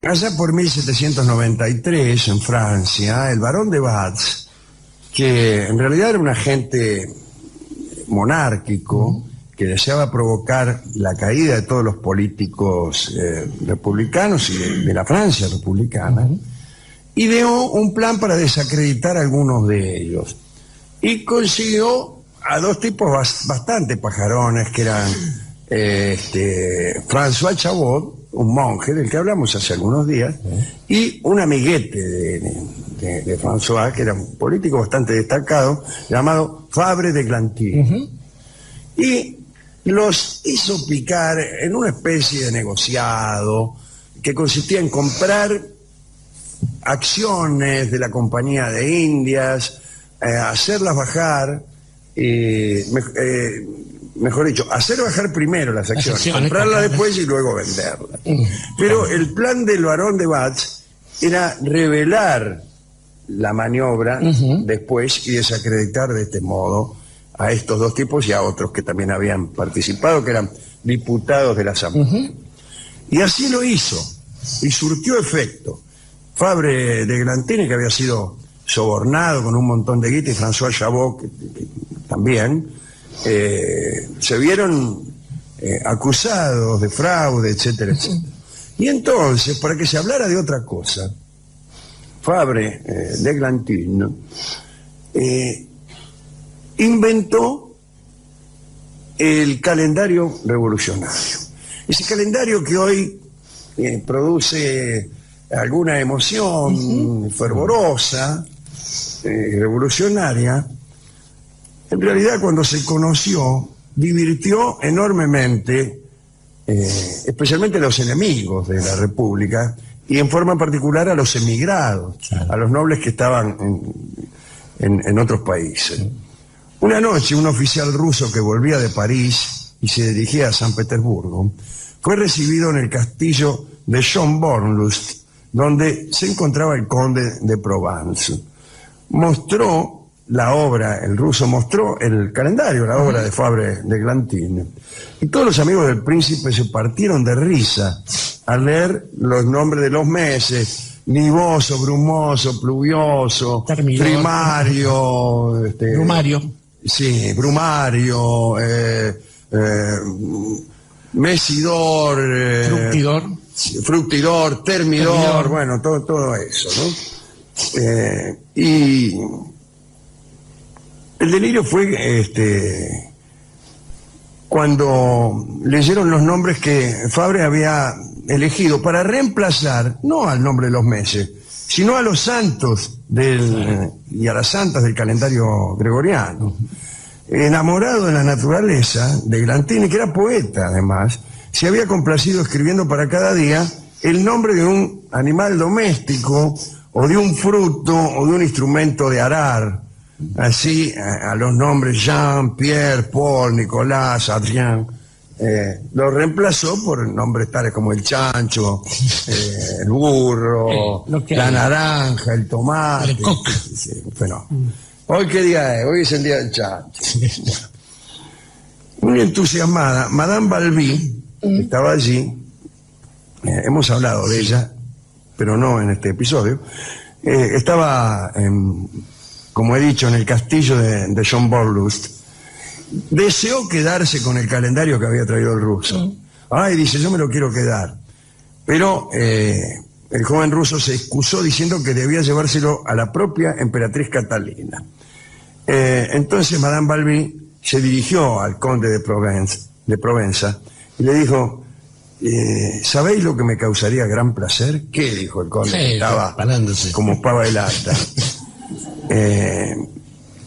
Allá por 1793, en Francia, el barón de Batz, que en realidad era un agente monárquico que deseaba provocar la caída de todos los políticos republicanos y de la Francia republicana, ideó un plan para desacreditar a algunos de ellos. Y consiguió a dos tipos bastante pajarones, que eran François Chabot, un monje del que hablamos hace algunos días, y un amiguete de François, que era un político bastante destacado, llamado Fabre de Glantine. Y los hizo picar en una especie de negociado que consistía en comprar acciones de la Compañía de Indias, hacerlas bajar, mejor dicho, hacer bajar primero las acciones, comprarlas después y luego venderlas. Pero el plan del barón de Batz era revelar la maniobra después y desacreditar de este modo a estos dos tipos y a otros que también habían participado, que eran diputados de la Asamblea. Y así lo hizo, y surtió efecto. Fabre de Glantine, que había sido sobornado con un montón de guita, y François Chabot, que también, se vieron acusados de fraude, etcétera, etcétera. Y entonces, para que se hablara de otra cosa, Fabre de Glantine inventó el calendario revolucionario. Ese calendario que hoy produce alguna emoción fervorosa, revolucionaria, en realidad cuando se conoció divirtió enormemente, especialmente a los enemigos de la República y en forma particular a los emigrados, a los nobles que estaban en otros países. Una noche, un oficial ruso que volvía de París y se dirigía a San Petersburgo fue recibido en el castillo de Schönbornlust, donde se encontraba el conde de Provence. Mostró la obra, el ruso mostró el calendario, la obra de Fabre de Glantine, y todos los amigos del príncipe se partieron de risa al leer los nombres de los meses: nivoso, brumoso, pluvioso, primario, brumario. Sí, brumario, mesidor, fructidor, termidor, bueno, todo eso, ¿no? Y el delirio fue cuando leyeron los nombres que Fabre había elegido para reemplazar, no al nombre de los meses, sino a los santos y a las santas del calendario gregoriano. Enamorado de la naturaleza, de Glantine, que era poeta además, se había complacido escribiendo para cada día el nombre de un animal doméstico, o de un fruto, o de un instrumento de arar. Así, a los nombres Jean, Pierre, Paul, Nicolás, Adrien, lo reemplazó por nombres tales como el chancho, el burro, la naranja, el tomate. Bueno, ¿hoy qué día es? Hoy es el día del chancho. Muy entusiasmada, Madame Balbi, que estaba allí, hemos hablado de ella, pero no en este episodio, estaba, como he dicho, en el castillo de Schönbornlust. Deseó quedarse con el calendario que había traído el ruso. Ay, dice, yo me lo quiero quedar. Pero el joven ruso se excusó diciendo que debía llevárselo a la propia emperatriz Catalina. Entonces Madame Balbi se dirigió al conde de Provenza y le dijo: ¿sabéis lo que me causaría gran placer? ¿Qué? Dijo el conde, que estaba como pava de lata.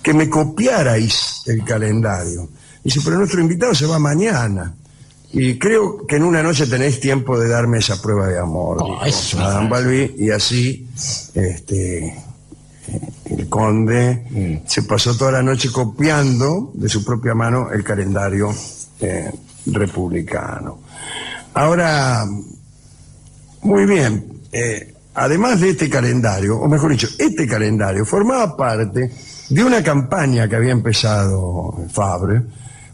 Que me copiarais el calendario. Dice, pero nuestro invitado se va mañana y creo que en una noche tenéis tiempo de darme esa prueba de amor, dijo Madame Balbi. Y así el conde se pasó toda la noche copiando de su propia mano el calendario republicano. Ahora, muy bien, además de este calendario, o mejor dicho, este calendario formaba parte de una campaña que había empezado Fabre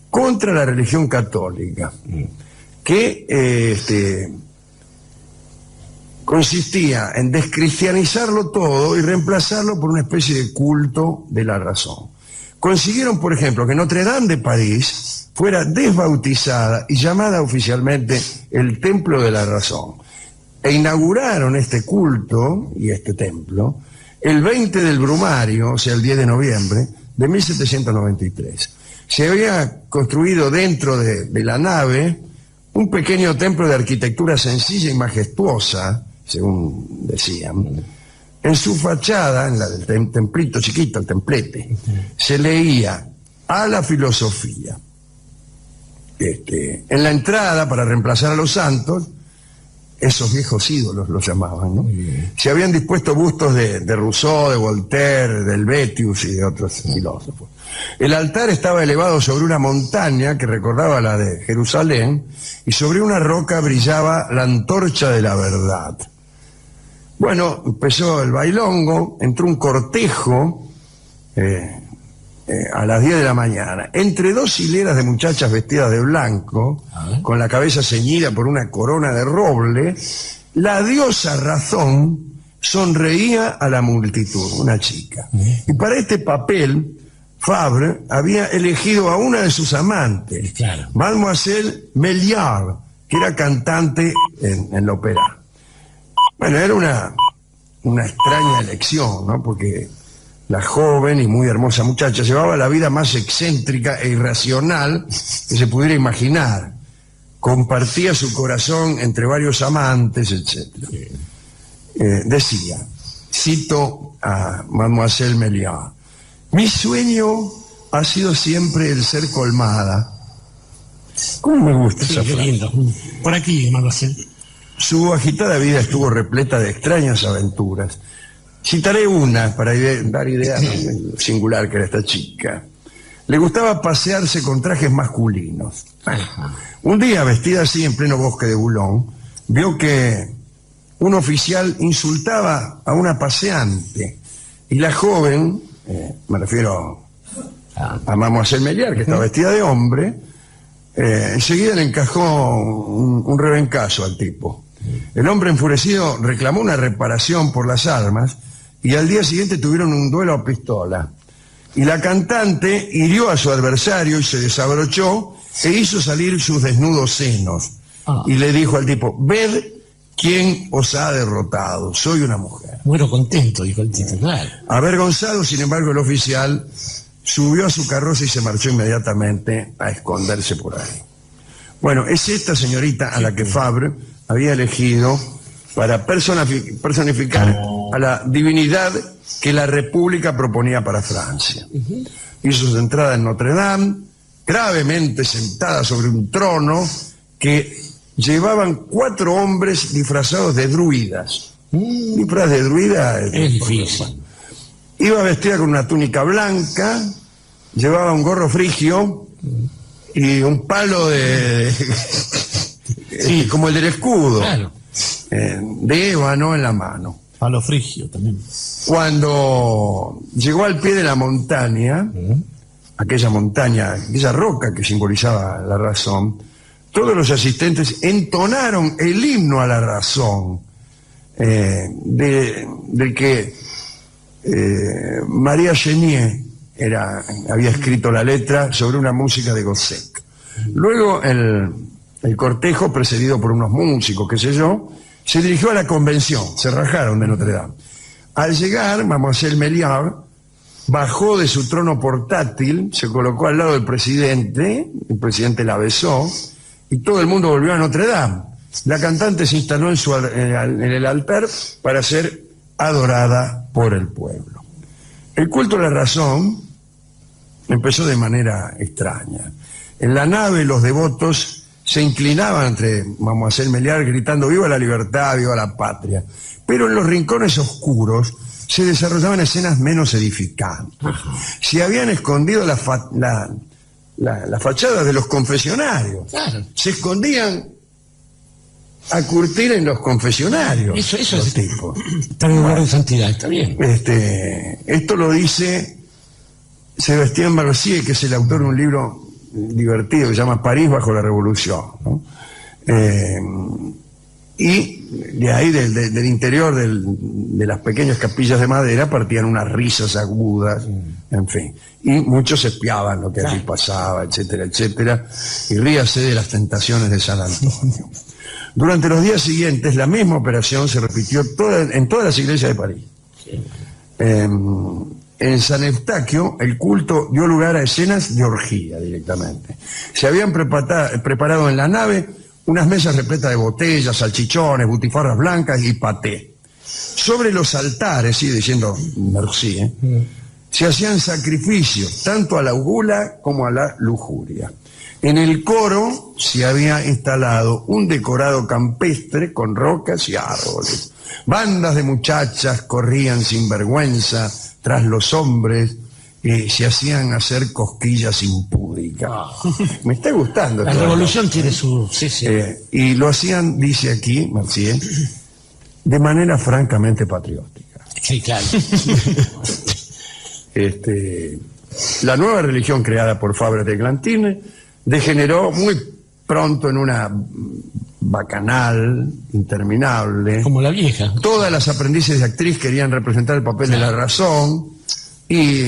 contra la religión católica, que consistía en descristianizarlo todo y reemplazarlo por una especie de culto de la razón. Consiguieron, por ejemplo, que Notre Dame de París fuera desbautizada y llamada oficialmente el Templo de la Razón. E inauguraron este culto y este templo el 20 del Brumario, o sea, el 10 de noviembre de 1793. Se había construido dentro de la nave un pequeño templo de arquitectura sencilla y majestuosa, según decían. En su fachada, en la del templito chiquito, el templete, se leía a la filosofía. En la entrada, para reemplazar a los santos, esos viejos ídolos los llamaban, ¿no? Se habían dispuesto bustos de Rousseau, de Voltaire, de Helvétius y de otros filósofos. El altar estaba elevado sobre una montaña que recordaba la de Jerusalén, y sobre una roca brillaba la antorcha de la verdad. Bueno, empezó el bailongo, entró un cortejo a las 10 de la mañana, entre dos hileras de muchachas vestidas de blanco, con la cabeza ceñida por una corona de roble. La diosa Razón sonreía a la multitud, una chica. Y para este papel, Fabre había elegido a una de sus amantes, Mademoiselle Méliard, que era cantante en la ópera. Bueno, era una extraña elección, ¿no? Porque la joven y muy hermosa muchacha llevaba la vida más excéntrica e irracional que se pudiera imaginar. Compartía su corazón entre varios amantes, etc. Decía, cito a Mademoiselle Méliard: mi sueño ha sido siempre el ser colmada. ¿Cómo me gusta esa frase? Lindo. Por aquí, Mademoiselle. Su agitada vida estuvo repleta de extrañas aventuras. Citaré una para dar idea de lo singular que era esta chica. Le gustaba pasearse con trajes masculinos. Un día, vestida así en pleno bosque de Boulogne, vio que un oficial insultaba a una paseante. Y la joven, me refiero a Mademoiselle Méliard, que estaba vestida de hombre, enseguida le encajó un rebencazo al tipo. El hombre enfurecido reclamó una reparación por las armas y al día siguiente tuvieron un duelo a pistola. Y la cantante hirió a su adversario y se desabrochó e hizo salir sus desnudos senos. Y le dijo al tipo: ved quién os ha derrotado, soy una mujer. Muero contento, dijo el tipo, claro. Avergonzado, sin embargo, el oficial subió a su carroza y se marchó inmediatamente a esconderse por ahí. Bueno, es esta señorita a la que Fabre había elegido para personificar a la divinidad que la República proponía para Francia. Hizo su entrada en Notre Dame, gravemente sentada sobre un trono que llevaban 4 hombres disfrazados de druidas. Disfraz de druida es difícil. Iba vestida con una túnica blanca, llevaba un gorro frigio y un palo sí, como el del escudo, claro, de ébano en la mano. Palo frigio también. Cuando llegó al pie de la montaña, aquella montaña, aquella roca que simbolizaba la razón, todos los asistentes entonaron el himno a la razón, del que María Chenier había escrito la letra sobre una música de Gossec. Luego el cortejo, precedido por unos músicos, qué sé yo, se dirigió a la convención, se rajaron de Notre Dame. Al llegar, Mademoiselle Méliard bajó de su trono portátil, se colocó al lado del presidente, el presidente la besó, y todo el mundo volvió a Notre Dame. La cantante se instaló en el altar para ser adorada por el pueblo. El culto a la razón empezó de manera extraña. En la nave los devotos se inclinaban entre Mademoiselle Méliard gritando «¡Viva la libertad, viva la patria!». Pero en los rincones oscuros se desarrollaban escenas menos edificantes. Se habían escondido las fachadas de los confesionarios. Claro. Se escondían a curtir en los confesionarios. Eso los es tipos. Está en lugar de santidad, está bien. Esto lo dice Sébastien Mercier, que es el autor de un libro divertido que se llama París bajo la Revolución, ¿no? Y de ahí, del interior de las pequeñas capillas de madera, partían unas risas agudas, en fin. Y muchos espiaban lo que allí pasaba, etcétera, etcétera. Y ríase de las tentaciones de San Antonio. Durante los días siguientes, la misma operación se repitió en todas las iglesias de París. En San Eustaquio, el culto dio lugar a escenas de orgía directamente. Se habían preparado en la nave unas mesas repletas de botellas, salchichones, butifarras blancas y paté. Sobre los altares, sigue diciendo Mercier, se hacían sacrificios tanto a la gula como a la lujuria. En el coro se había instalado un decorado campestre con rocas y árboles. Bandas de muchachas corrían sin vergüenza tras los hombres y se hacían hacer cosquillas impúdicas. Me está gustando. La revolución tiene su... Sí, sí. Y lo hacían, dice aquí, Mercier, de manera francamente patriótica. Sí, claro. La nueva religión creada por Fabre de Glantine degeneró muy pronto en una bacanal interminable. Como la vieja. Todas las aprendices de actriz querían representar el papel de la razón y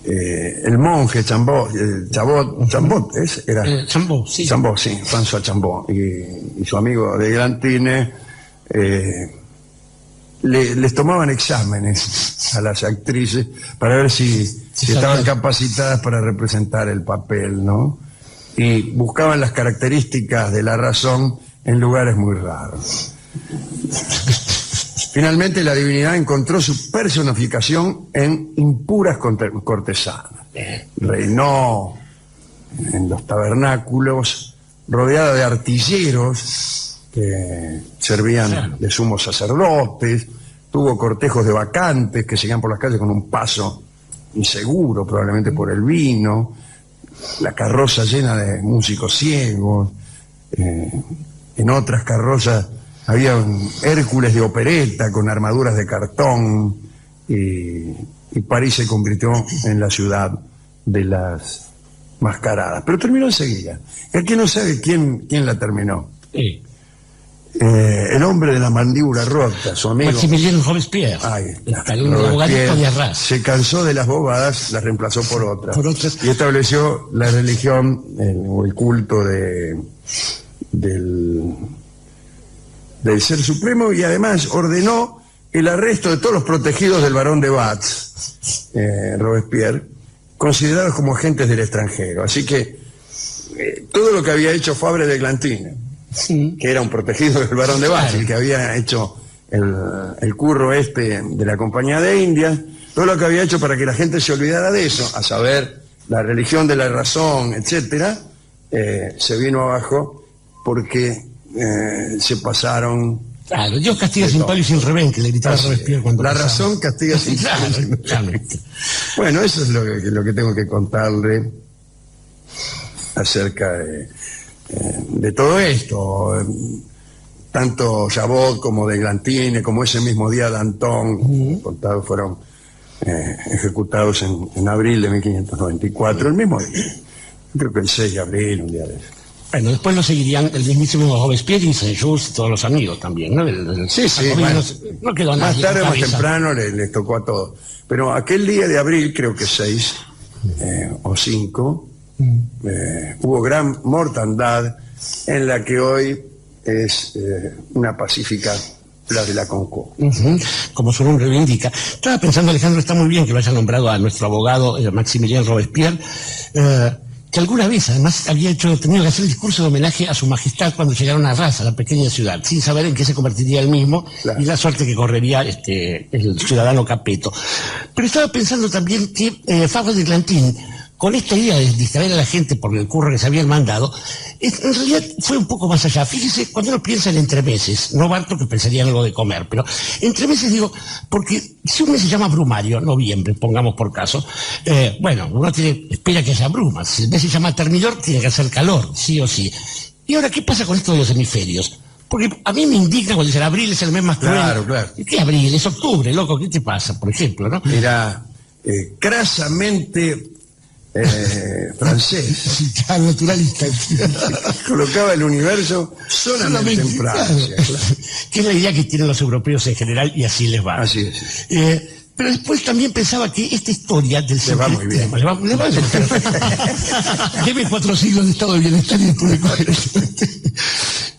el monje Chambot, Chambot, sí. Chambot, sí, François Chambot y su amigo de Glantine les tomaban exámenes a las actrices para ver si estaban capacitadas para representar el papel, ¿no? Y buscaban las características de la razón en lugares muy raros. Finalmente la divinidad encontró su personificación en impuras cortesanas. Reinó en los tabernáculos rodeada de artilleros que servían de sumos sacerdotes, tuvo cortejos de bacantes que seguían por las calles con un paso inseguro, probablemente por el vino, la carroza llena de músicos ciegos, en otras carrozas había un Hércules de opereta con armaduras de cartón y París se convirtió en la ciudad de las mascaradas. Pero terminó enseguida. El que no sabe quién la terminó. Sí. El hombre de la mandíbula rota, su amigo Maximilien Robespierre. Ahí está. Un abogadito de Arras. Se cansó de las bobadas, las reemplazó por otras. Y estableció la religión o el culto del Ser Supremo y además ordenó el arresto de todos los protegidos del barón de Batz, Robespierre, considerados como agentes del extranjero. Así que todo lo que había hecho Fabre de Glantine, que era un protegido del barón de Batz, el que había hecho el curro de la Compañía de Indias, todo lo que había hecho para que la gente se olvidara de eso, a saber, la religión de la razón, etcétera, se vino abajo porque se pasaron. Claro, Dios castiga sin palo y sin revén, que le gritaba a Robespierre cuando la pasaba. razón castiga sin palo. Claro. Bueno, eso es lo que tengo que contarle acerca de todo esto. Tanto Chabot como de Glantine, como ese mismo día Danton, contados fueron ejecutados en abril de 1594, el mismo día. Creo que el 6 de abril, un día de eso. Bueno, después lo seguirían el mismísimo Robespierre y Saint-Just y todos los amigos también, ¿no? Sí, bueno, no quedó más nadie tarde o en más cabeza. temprano les tocó a todos. Pero aquel día de abril, creo que 6 o 5, hubo gran mortandad en la que hoy es una pacífica Place de la Concorde. Como su nombre lo indica. Estaba pensando, Alejandro, está muy bien que lo haya nombrado a nuestro abogado Maximilien Robespierre, que alguna vez además había tenido que hacer el discurso de homenaje a su majestad cuando llegaron a Arras, a la pequeña ciudad, sin saber en qué se convertiría él mismo, claro, y la suerte que correría el ciudadano Capeto. Pero estaba pensando también que Fabre de Glantine, con esta idea de distraer a la gente por el curro que se habían mandado, en realidad fue un poco más allá. Fíjese, cuando uno piensa en entremeses, no Barto que pensaría en algo de comer, pero entremeses digo, porque si un mes se llama brumario, noviembre, pongamos por caso, bueno, uno espera que haya brumas. Si el mes se llama termidor, tiene que hacer calor, sí o sí. Y ahora, ¿qué pasa con esto de los hemisferios? Porque a mí me indigna cuando dicen abril es el mes más cruel. Claro, claro. ¿Qué abril? Es octubre, loco, ¿qué te pasa, por ejemplo, no? Era crasamente francés. Naturalista. Colocaba el universo solamente en Francia. Claro. Que es la idea que tienen los europeos en general y así les va. Así es. Pero después también pensaba que esta historia del Le va muy bien. Le va Debe 4 siglos de estado de bienestar y de público.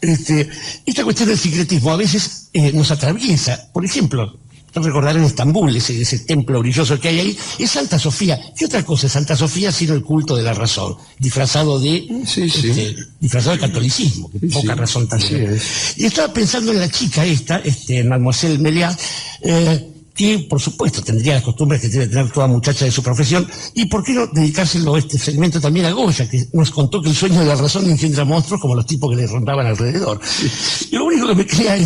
Esta cuestión del secretismo a veces nos atraviesa. Por ejemplo, recordar en Estambul, ese templo brilloso que hay ahí, es Santa Sofía. ¿Qué otra cosa es Santa Sofía sino el culto de la razón? Disfrazado de disfrazado de catolicismo, que poca razón tiene. Y estaba pensando en la chica esta, Mademoiselle Méliès, que por supuesto tendría las costumbres que debe tener toda muchacha de su profesión, y por qué no dedicárselo este segmento también a Goya, que nos contó que el sueño de la razón engendra monstruos como los tipos que le rondaban alrededor. Y lo único que me crea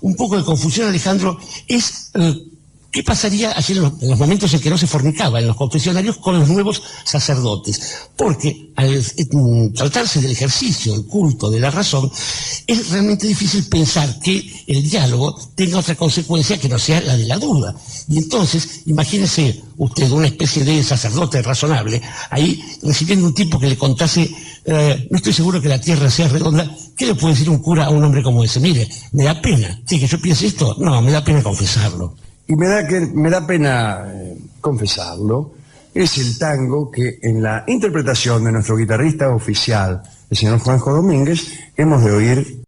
un poco de confusión, Alejandro, es qué pasaría ayer en los momentos en que no se fornicaba en los confesionarios con los nuevos sacerdotes, porque al tratarse del ejercicio, del culto de la razón, es realmente difícil pensar que el diálogo tenga otra consecuencia que no sea la de la duda. Y entonces, imagínese usted una especie de sacerdote razonable, ahí recibiendo un tipo que le contase, no estoy seguro que la tierra sea redonda. ¿Qué le puede decir un cura a un hombre como ese? Mire, me da pena. ¿Sí, que yo piense esto? No, me da pena confesarlo. Y me da pena confesarlo, es el tango que en la interpretación de nuestro guitarrista oficial, el señor Juanjo Domínguez, hemos de oír